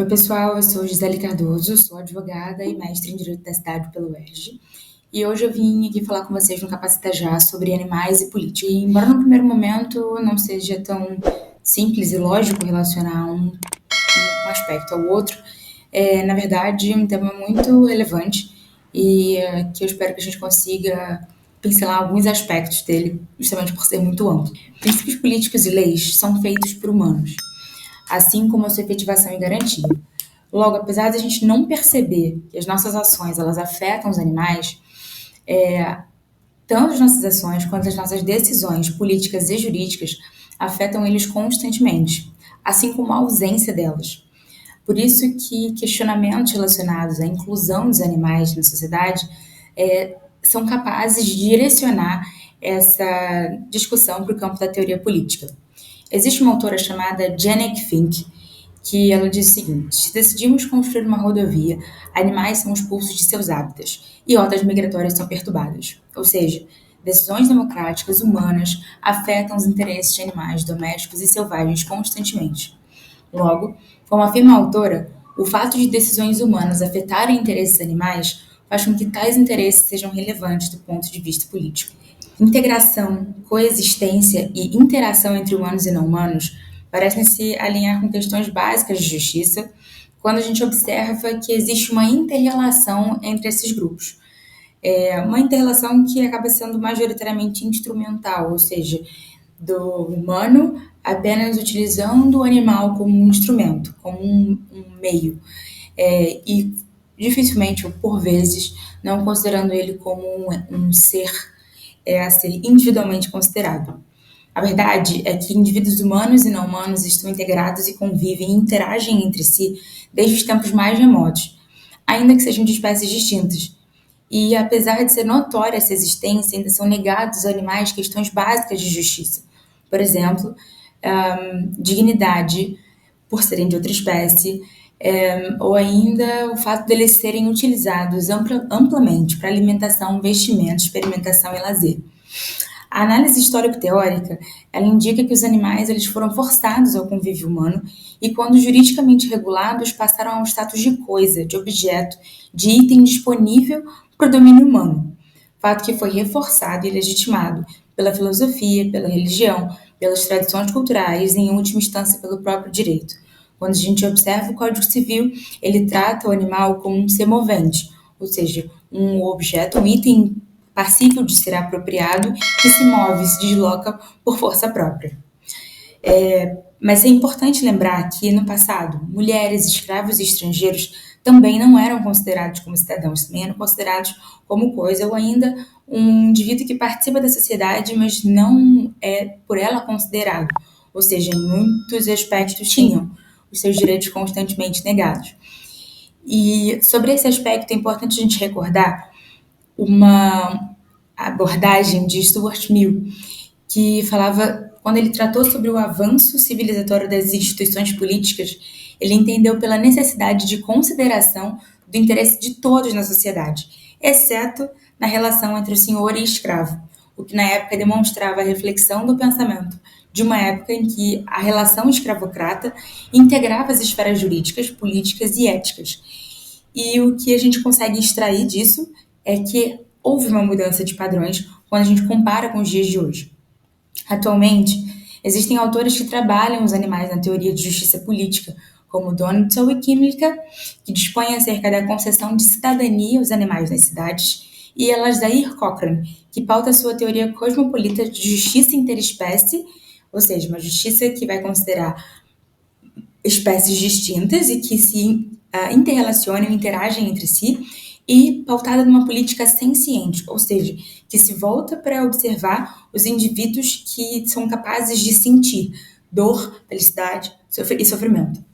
Oi, pessoal, eu sou Gisele Cardoso, sou advogada e mestre em Direito da Cidade pelo UERJ. E hoje eu vim aqui falar com vocês no Capacita Já sobre animais e política. E, embora no primeiro momento não seja tão simples e lógico relacionar um aspecto ao outro, na verdade, é um tema muito relevante e que eu espero que a gente consiga pincelar alguns aspectos dele, justamente por ser muito amplo. Princípios políticos e leis são feitos por humanos, assim como a sua efetivação e garantia. Logo, apesar de a gente não perceber que as nossas ações elas afetam os animais, tanto as nossas ações quanto as nossas decisões políticas e jurídicas afetam eles constantemente, assim como a ausência delas. Por isso que questionamentos relacionados à inclusão dos animais na sociedade são capazes de direcionar essa discussão para o campo da teoria política. Existe uma autora chamada Janet Fink, que ela diz o seguinte: se decidimos construir uma rodovia, animais são expulsos de seus hábitats e rotas migratórias são perturbadas. Ou seja, decisões democráticas humanas afetam os interesses de animais domésticos e selvagens constantemente. Logo, como afirma a autora, o fato de decisões humanas afetarem interesses animais faz com que tais interesses sejam relevantes do ponto de vista político. Integração, coexistência e interação entre humanos e não humanos parecem se alinhar com questões básicas de justiça quando a gente observa que existe uma inter-relação entre esses grupos. Uma inter-relação que acaba sendo majoritariamente instrumental, ou seja, do humano apenas utilizando o animal como um instrumento, como um meio, e dificilmente, ou por vezes, não considerando ele como um ser a ser individualmente considerado. A verdade é que indivíduos humanos e não humanos estão integrados e convivem e interagem entre si desde os tempos mais remotos, ainda que sejam de espécies distintas. E apesar de ser notória essa existência, ainda são negados aos animais questões básicas de justiça. Por exemplo, dignidade por serem de outra espécie, ou ainda o fato deles serem utilizados amplamente para alimentação, vestimento, experimentação e lazer. A análise histórico-teórica, ela indica que os animais eles foram forçados ao convívio humano e, quando juridicamente regulados, passaram ao status de coisa, de objeto, de item disponível para o domínio humano. Fato que foi reforçado e legitimado pela filosofia, pela religião, pelas tradições culturais e, em última instância, pelo próprio direito. Quando a gente observa o Código Civil, ele trata o animal como um ser movente, ou seja, um objeto, um item passível de ser apropriado, que se move e se desloca por força própria. Mas é importante lembrar que, no passado, mulheres, escravos e estrangeiros também não eram considerados como cidadãos, também eram considerados como coisa, ou ainda um indivíduo que participa da sociedade, mas não é por ela considerado. Ou seja, em muitos aspectos tinham os seus direitos constantemente negados. E sobre esse aspecto é importante a gente recordar uma abordagem de Stuart Mill, que falava, quando ele tratou sobre o avanço civilizatório das instituições políticas, ele entendeu pela necessidade de consideração do interesse de todos na sociedade, exceto na relação entre o senhor e escravo, o que na época demonstrava a reflexão do pensamento de uma época em que a relação escravocrata integrava as esferas jurídicas, políticas e éticas. E o que a gente consegue extrair disso é que houve uma mudança de padrões quando a gente compara com os dias de hoje. Atualmente, existem autores que trabalham os animais na teoria de justiça política, como Donitzel e Kimlicka, que dispõem acerca da concessão de cidadania aos animais nas cidades, e Elasdair Cochrane, que pauta sua teoria cosmopolita de justiça interespécie, ou seja, uma justiça que vai considerar espécies distintas e que se interrelacionam e interagem entre si, e pautada numa política senciente, ou seja, que se volta para observar os indivíduos que são capazes de sentir dor, felicidade e sofrimento.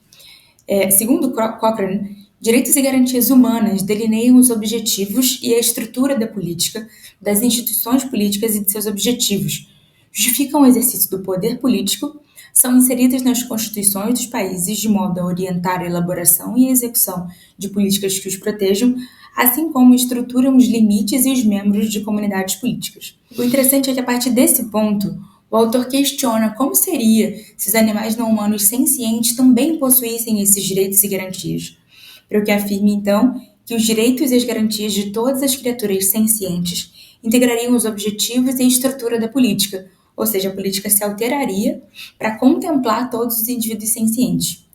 Segundo Cochrane, direitos e garantias humanas delineiam os objetivos e a estrutura da política, das instituições políticas e de seus objetivos, justificam o exercício do poder político, são inseridas nas constituições dos países de modo a orientar a elaboração e a execução de políticas que os protejam, assim como estruturam os limites e os membros de comunidades políticas. O interessante é que, a partir desse ponto, O autor questiona como seria se os animais não humanos sencientes também possuíssem esses direitos e garantias, para o que afirma, então, que os direitos e as garantias de todas as criaturas sencientes integrariam os objetivos e a estrutura da política, ou seja, a política se alteraria para contemplar todos os indivíduos sencientes.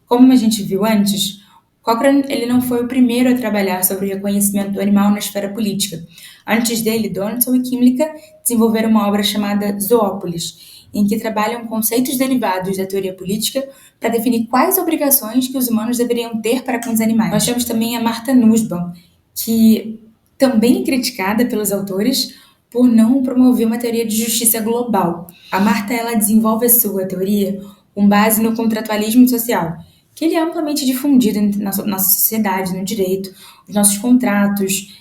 Como a gente viu antes, Cochrane ele não foi o primeiro a trabalhar sobre o reconhecimento do animal na esfera política. Antes dele, Donaldson e Kimlicka desenvolveram uma obra chamada Zoópolis, em que trabalham conceitos derivados da teoria política para definir quais obrigações que os humanos deveriam ter para com os animais. Nós temos também a Martha Nussbaum, que também é criticada pelos autores por não promover uma teoria de justiça global. A Martha ela desenvolve a sua teoria com base no contratualismo social, que ele é amplamente difundido na nossa sociedade, no direito, os nossos contratos.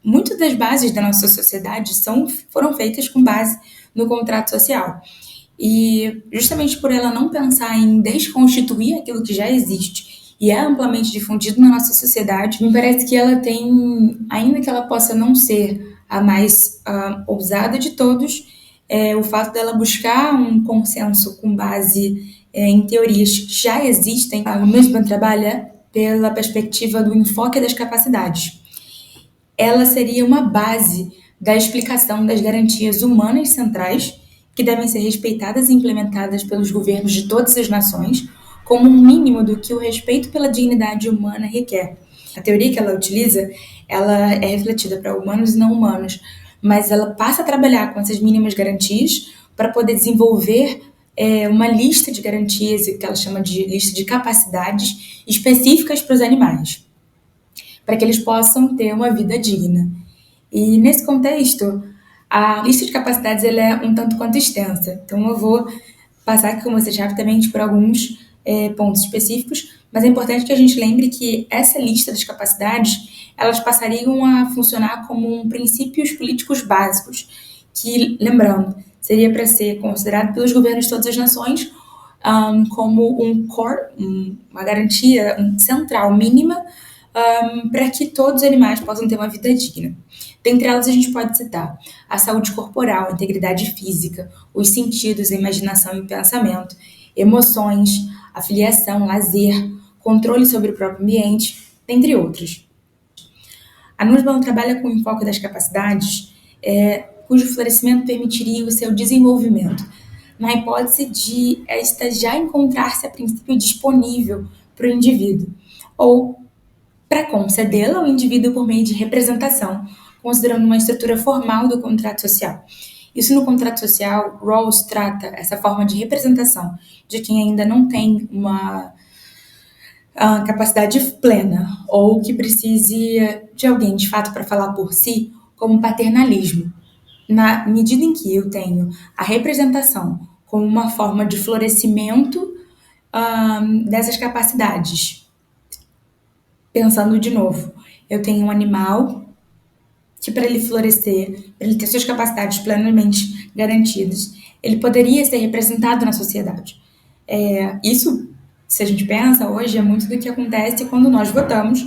Muitas das bases da nossa sociedade foram feitas com base no contrato social. E justamente por ela não pensar em desconstituir aquilo que já existe e é amplamente difundido na nossa sociedade, me parece que ela tem, ainda que ela possa não ser a mais ousada de todos, o fato dela buscar um consenso com base em teorias que já existem. O Nussbaum trabalha pela perspectiva do enfoque das capacidades. Ela seria uma base da explicação das garantias humanas centrais que devem ser respeitadas e implementadas pelos governos de todas as nações como um mínimo do que o respeito pela dignidade humana requer. A teoria que ela utiliza, ela é refletida para humanos e não humanos, mas ela passa a trabalhar com essas mínimas garantias para poder desenvolver uma lista de garantias, que ela chama de lista de capacidades específicas para os animais, para que eles possam ter uma vida digna. E nesse contexto, a lista de capacidades ela é um tanto quanto extensa, então eu vou passar aqui com vocês rapidamente por alguns pontos específicos, mas é importante que a gente lembre que essa lista das capacidades, elas passariam a funcionar como princípios políticos básicos, que, lembrando, seria para ser considerado pelos governos de todas as nações como uma garantia central mínima para que todos os animais possam ter uma vida digna. Dentre elas, a gente pode citar a saúde corporal, a integridade física, os sentidos, a imaginação e o pensamento, emoções, a filiação, lazer, controle sobre o próprio ambiente, dentre outros. A Nussbaum trabalha com o enfoque das capacidades, cujo florescimento permitiria o seu desenvolvimento, na hipótese de esta já encontrar-se a princípio disponível para o indivíduo, ou para concedê-la ao indivíduo por meio de representação, considerando uma estrutura formal do contrato social. Isso no contrato social, Rawls trata essa forma de representação de quem ainda não tem uma capacidade plena ou que precise de alguém de fato para falar por si, como paternalismo. Na medida em que eu tenho a representação como uma forma de florescimento dessas capacidades. Pensando de novo, eu tenho um animal que para ele florescer, para ele ter suas capacidades plenamente garantidas, ele poderia ser representado na sociedade. Isso, se a gente pensa hoje, é muito do que acontece quando nós votamos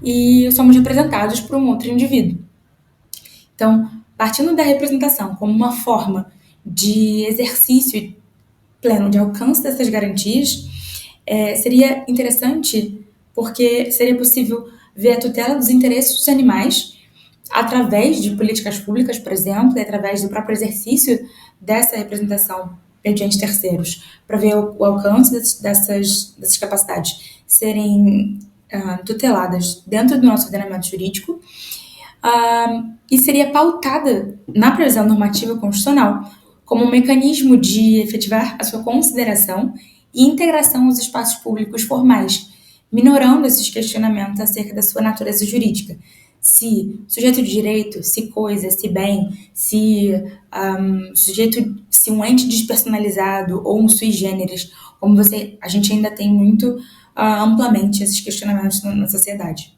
e somos representados por um outro indivíduo. Então, partindo da representação como uma forma de exercício pleno de alcance dessas garantias, seria interessante porque seria possível ver a tutela dos interesses dos animais através de políticas públicas, por exemplo, e através do próprio exercício dessa representação mediante terceiros, para ver o alcance dessas capacidades serem tuteladas dentro do nosso ordenamento jurídico, e seria pautada na previsão normativa constitucional como um mecanismo de efetivar a sua consideração e integração aos espaços públicos formais, minorando esses questionamentos acerca da sua natureza jurídica. Se sujeito de direito, se coisa, se bem, se um ente despersonalizado ou um sui generis, como a gente ainda tem muito amplamente esses questionamentos na sociedade.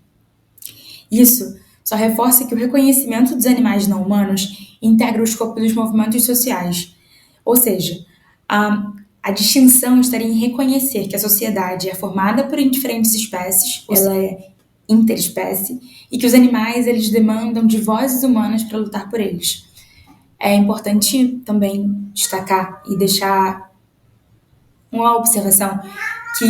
Isso só reforça que o reconhecimento dos animais não humanos integra o escopo dos movimentos sociais, ou seja, a distinção estaria em reconhecer que a sociedade é formada por diferentes espécies, ela é interespécie, e que os animais eles demandam de vozes humanas para lutar por eles. É importante também destacar e deixar uma observação que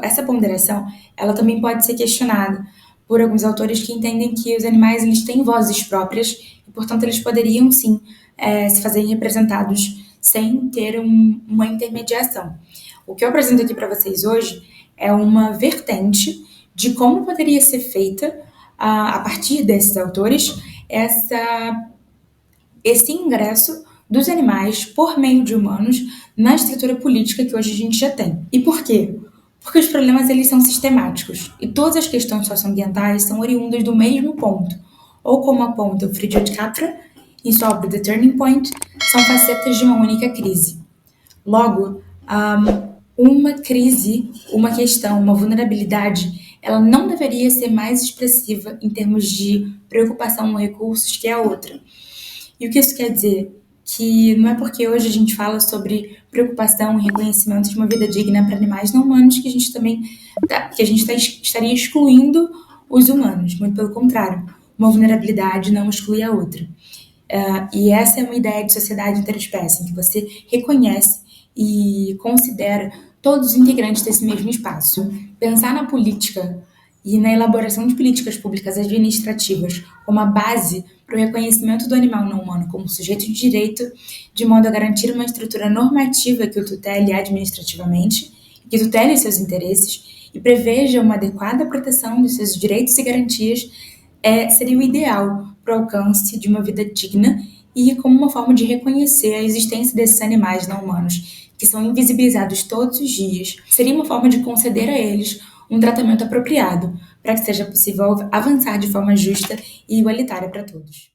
essa ponderação ela também pode ser questionada por alguns autores que entendem que os animais eles têm vozes próprias e, portanto, eles poderiam sim se fazerem representados sem ter uma intermediação. O que eu apresento aqui para vocês hoje é uma vertente de como poderia ser feita, a partir desses autores, esse ingresso dos animais por meio de humanos na estrutura política que hoje a gente já tem. E por quê? Porque os problemas eles são sistemáticos e todas as questões socioambientais são oriundas do mesmo ponto, ou como aponta o Friedrich Capra em sua obra The Turning Point, são facetas de uma única crise. Logo, uma crise, uma questão, uma vulnerabilidade, ela não deveria ser mais expressiva em termos de preocupação com recursos que a outra. E o que isso quer dizer? Que não é porque hoje a gente fala sobre preocupação e reconhecimento de uma vida digna para animais não humanos que a gente também estaria excluindo os humanos. Muito pelo contrário, uma vulnerabilidade não exclui a outra. E essa é uma ideia de sociedade interespécie, em que você reconhece e considera todos os integrantes desse mesmo espaço. Pensar na política e na elaboração de políticas públicas administrativas como a base para o reconhecimento do animal não humano como sujeito de direito, de modo a garantir uma estrutura normativa que o tutele administrativamente, que tutele seus interesses e preveja uma adequada proteção dos seus direitos e garantias, seria o ideal para o alcance de uma vida digna e como uma forma de reconhecer a existência desses animais não humanos, que são invisibilizados todos os dias. Seria uma forma de conceder a eles um tratamento apropriado, para que seja possível avançar de forma justa e igualitária para todos.